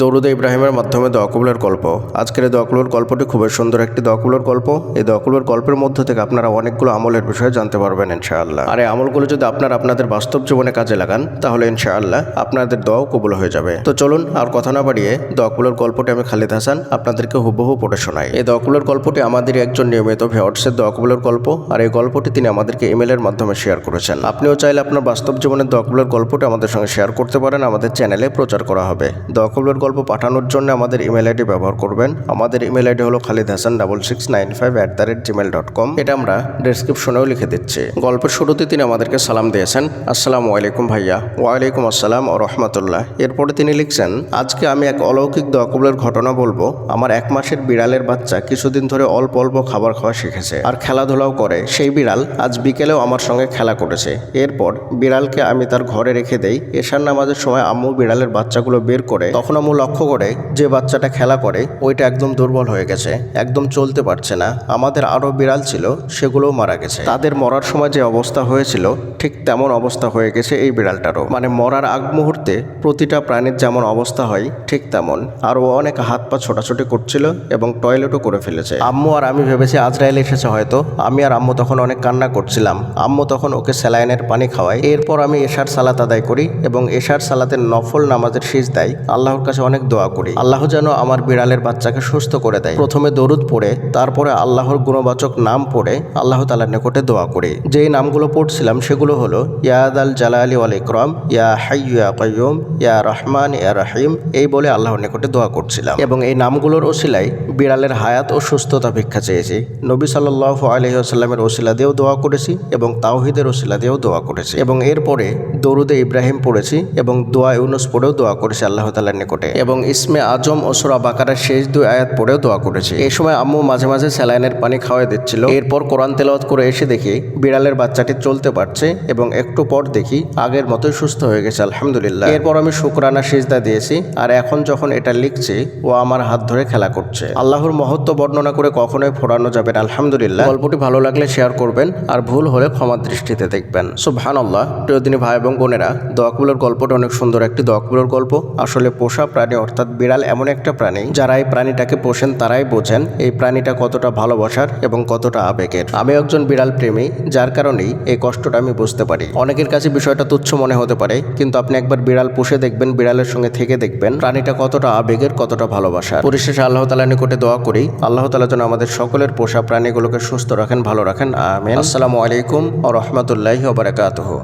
দরুদে ইব্রাহিমের মাধ্যমে দোয়া কবুলের গল্প। আজকের এই দোয়া কবুলের গল্পটি খুবই সুন্দর একটি দোয়া কবুলের গল্প। এই দোয়া কবুলের গল্পের মধ্য থেকে আপনারা অনেকগুলো আমলের বিষয়ে জানতে পারবেন ইনশাআল্লাহ। আর এই আমলগুলো যদি আপনারা আপনাদের বাস্তব জীবনে কাজে লাগান তাহলে ইনশাআল্লাহ আপনাদের দোয়াও কবুল হয়ে যাবে। তো চলুন আর কথা না বাড়িয়ে দোয়া কবুলের গল্পটি আমি খালিদ হাসান আপনাদেরকে হুবহু পড়ে শোনাই। এই দোয়া কবুলের গল্পটি আমাদের একজন নিয়মিত ভিউয়ার্সের দোয়া কবুলের গল্প, আর এই গল্পটি তিনি আমাদেরকে ইমেলের মাধ্যমে শেয়ার করেছেন। আপনিও চাইলে আপনার বাস্তব জীবনের দোয়া কবুলের গল্পটি আমাদের সঙ্গে শেয়ার করতে পারেন, আমাদের চ্যানেলে প্রচার করা হবে। দোয়া কবুলের গল্প পাঠানোর জন্য আমাদের ইমেল আইডি ব্যবহার করবেন। আমাদের ইমেল আইডি হলো khalidhasan6695@gmail.com। এটা আমরা ডেসক্রিপশনেও লিখে দিচ্ছি। গল্পের শুরুতে তিনি আমাদেরকে সালাম দিয়েছেন, আসসালামু আলাইকুম ভাইয়া। ওয়ালাইকুম আসসালাম ও রহমতুল্লাহ। এরপরে তিনি লিখছেন, আজকে আমি এক অলৌকিক দোয়া কবুলের ঘটনা বলবো। আমার 1 মাসের বিড়ালের বাচ্চা কিছুদিন ধরে অল্প অল্প খাবার খাওয়া শিখেছে আর খেলাধুলাও করে। সেই বিড়াল আজ বিকেলেও আমার সঙ্গে খেলা করেছে। এরপর বিড়ালকে আমি তার ঘরে রেখে দেই। এশার নামাজের সময় আম্মু বিড়ালের বাচ্চাগুলো বের করে, তখন আম্মু লক্ষ্য করে যে বাচ্চাটা খেলা করে ওইটা একদম দুর্বল হয়ে গেছে, একদম চলতে পারছে না। আমাদের আরও বিড়াল ছিল, সেগুলোও মারা গেছে। তাদের মরার সময় যে অবস্থা হয়েছিল ঠিক তেমন অবস্থা হয়ে গেছে এই বিড়ালটারও। মানে মরার আগ মুহূর্তে প্রতিটা প্রাণীর যেমন অবস্থা হয় ঠিক তেমন। আর ও অনেক হাত পা ছোটাছুটি করছিল এবং টয়লেটও করে ফেলেছে। আম্মু আর আমি ভেবেছি আজরাইল এসেছে হয়তো। আমি আর আম্মু তখন অনেক কান্না করছিলাম। আম্মু তখন ওকে স্যালাইনের পানি খাওয়ায়। এরপর আমি এশার সালাত আদায় করি এবং এশার সালাতের নফল নামাজের সিজদায় আল্লাহর কাছে অনেক দোয়া করি, আল্লাহ যেন আমার বিড়ালের বাচ্চাকে সুস্থ করে দেয়। প্রথমে দরুদ পড়ে তারপরে আল্লাহর গুণবাচক নাম পড়ে আল্লাহ তাআলার নিকটে দোয়া করি। যেই নামগুলো পড়ছিলাম সেগুলো হলো ইয়া দাল জালালি ওয়াল ইকরাম, ইয়া হাইয়্যু ইয়া কাইয়্যুম, ইয়া রহমান ইয়া রহিম, এই বলে আল্লাহর নিকটে দোয়া করছিলাম। এবং এই নামগুলোর ওসিলায় বিড়ালের হায়াত ও সুস্থতা ভিক্ষা চেয়েছি। নবী সাল্লাল্লাহু আলাইহি ওয়াসাল্লামের ওসিলা দিয়েও দোয়া করেছি এবং তাওহীদের ওসিলা দিয়েও দোয়া করেছি। এবং এরপরে দরুদে ইব্রাহিম পড়েছি এবং দোয়া ইউনুস পড়েও দোয়া করেছি আল্লাহ তাআলার নিকটে। এবং ইসমে আজম ও সূরা বাকারার শেষ 2 আয়াত পড়েও দোয়া করেছি। এই সময় আম্মু মাঝে মাঝে স্যালাইনের পানি খাওয়াই দিচ্ছিল। এরপর কোরআন তেলাওয়াত করে এসে দেখি বিড়ালের বাচ্চাটি চলতে পারছে এবং একটু পর দেখি আগের মতোই সুস্থ হয়ে গেছে আলহামদুলিল্লাহ। এরপর আমি শুকরানা সিজদা দিয়েছি। আর এখন যখন এটা লিখছি ও আমার হাত ধরে খেলা করছে। আল্লাহর মহত্ব বর্ণনা করে কখনোই ফোরানো যাবে না আলহামদুলিল্লাহ। গল্পটি ভালো লাগলে শেয়ার করবেন আর ভুল হলে ক্ষমার দৃষ্টিতে দেখবেন। সুবহানাল্লাহ। প্রিয়দিনী ভাই এবং বোনেরা, দোয়া কবুলের গল্পটা অনেক সুন্দর একটি দোয়া কবুলের গল্প। আসলে পোষা প্রাণী অর্থাৎ বিড়াল এমন একটা প্রাণী, যারা এই প্রাণীটাকে পোষেন তারাই বোঝেন এই প্রাণীটা কতটা ভালোবাসার এবং কতটা আবেগের। আমি একজন বিড়াল প্রেমী, যার কারণেই এই কষ্টটা আমি বুঝতে পারি। অনেকের কাছে বিষয়টা তুচ্ছ মনে হতে পারে, কিন্তু আপনি একবার বিড়াল পুষে দেখবেন, বিড়ালের সঙ্গে থেকে দেখবেন প্রাণীটা কতটা আবেগের, কতটা ভালোবাসার। পরিশেষে আল্লাহ তাআলার নিকটে দোয়া করি আল্লাহ তাআলা যেন আমাদের সকলের পোষা প্রাণীগুলোকে সুস্থ রাখেন, ভালো রাখেন। আমিন। আসসালামু আলাইকুম ওয়া রাহমাতুল্লাহি ওয়া বারাকাতুহু।